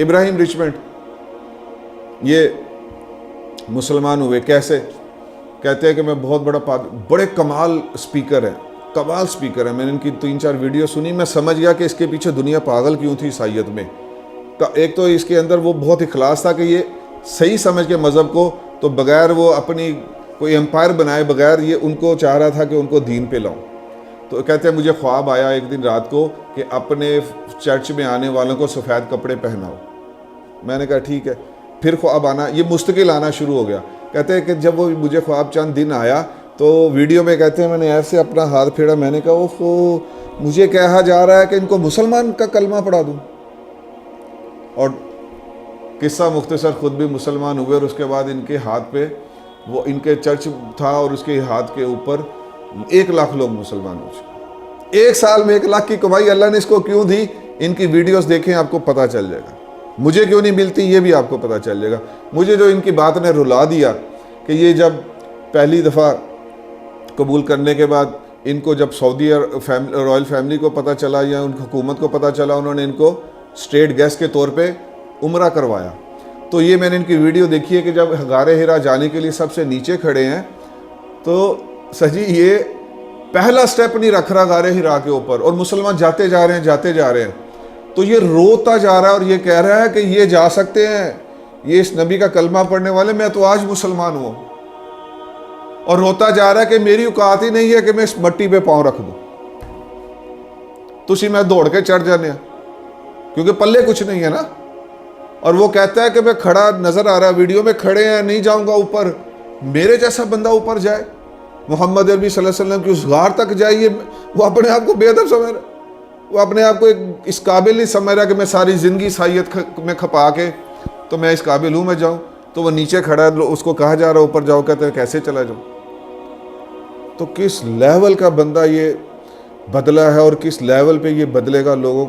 ابراہیم Richmond یہ مسلمان ہوئے کیسے؟ کہتے ہیں کہ میں بہت بڑے کمال سپیکر ہیں، کمال سپیکر ہیں. میں نے ان کی 3-4 ویڈیو سنی، میں سمجھ گیا کہ اس کے پیچھے دنیا پاگل کیوں تھی عیسائیت میں. ایک تو اس کے اندر وہ بہت اخلاص تھا کہ یہ صحیح سمجھ کے مذہب کو، تو بغیر وہ اپنی کوئی امپائر بنائے بغیر یہ ان کو چاہ رہا تھا کہ ان کو دین پہ لاؤں. تو کہتے ہیں مجھے خواب آیا ایک دن رات کو کہ اپنے چرچ میں آنے والوں کو سفید کپڑے پہناؤ. میں نے کہا ٹھیک ہے. پھر خواب آنا، یہ مستقل آنا شروع ہو گیا. کہتے ہیں کہ جب وہ مجھے خواب چند دن آیا تو ویڈیو میں کہتے ہیں میں نے ایسے اپنا ہاتھ پھیرا، میں نے کہا اوہ مجھے کہا جا رہا ہے کہ ان کو مسلمان کا کلمہ پڑھا دوں. اور قصہ مختصر، خود بھی مسلمان ہوئے اور اس کے بعد ان کے ہاتھ پہ وہ ان کے چرچ تھا اور اس کے ہاتھ کے اوپر 1 لاکھ لوگ مسلمان ہو چکے. 1 سال میں 1 لاکھ کی کمائی اللہ نے اس کو کیوں دی؟ ان کی ویڈیوز دیکھیں آپ کو پتہ چل جائے گا. مجھے کیوں نہیں ملتی یہ بھی آپ کو پتہ چل جائے گا. مجھے جو ان کی بات نے رلا دیا کہ یہ جب پہلی دفعہ قبول کرنے کے بعد ان کو جب سعودی رائل فیملی کو پتہ چلا یا ان کی حکومت کو پتہ چلا، انہوں نے ان کو اسٹیٹ گیسٹ کے طور پہ عمرہ کروایا. تو یہ میں نے ان کی ویڈیو دیکھی ہے کہ جب غار حرا جانے کے لیے سب سے نیچے کھڑے ہیں تو سجی یہ پہلا سٹیپ نہیں رکھ رہا غار حرا کے اوپر، اور مسلمان جاتے جا رہے ہیں. تو یہ روتا جا رہا ہے اور یہ کہہ رہا ہے کہ یہ جا سکتے ہیں، یہ اس نبی کا کلمہ پڑھنے والے، میں تو آج مسلمان ہوں. اور روتا جا رہا ہے کہ میری اوقات ہی نہیں ہے کہ میں اس مٹی پہ پاؤں رکھ دوں. تسی میں دوڑ کے چڑھ جانے ہیں کیونکہ پلے کچھ نہیں ہے نا. اور وہ کہتا ہے کہ میں کھڑا نظر آ رہا ہے، ویڈیو میں کھڑے ہیں، نہیں جاؤں گا اوپر. میرے جیسا بندہ اوپر جائے، محمد عربی صلی اللہ علیہ وسلم کی اس غار تک جائیے. وہ اپنے آپ کو بے ادب سمجھ رہا ہے، وہ اپنے آپ کو اس قابل نہیں سمجھ رہا کہ میں ساری زندگی عیسائیت میں کھپا کے تو میں اس قابل ہوں میں جاؤں. تو وہ نیچے کھڑا ہے، اس کو کہا جا رہا ہے اوپر جاؤ، کہتے ہیں کیسے چلا جاؤں. تو کس لیول کا بندہ یہ بدلا ہے اور کس لیول پہ یہ بدلے گا لوگوں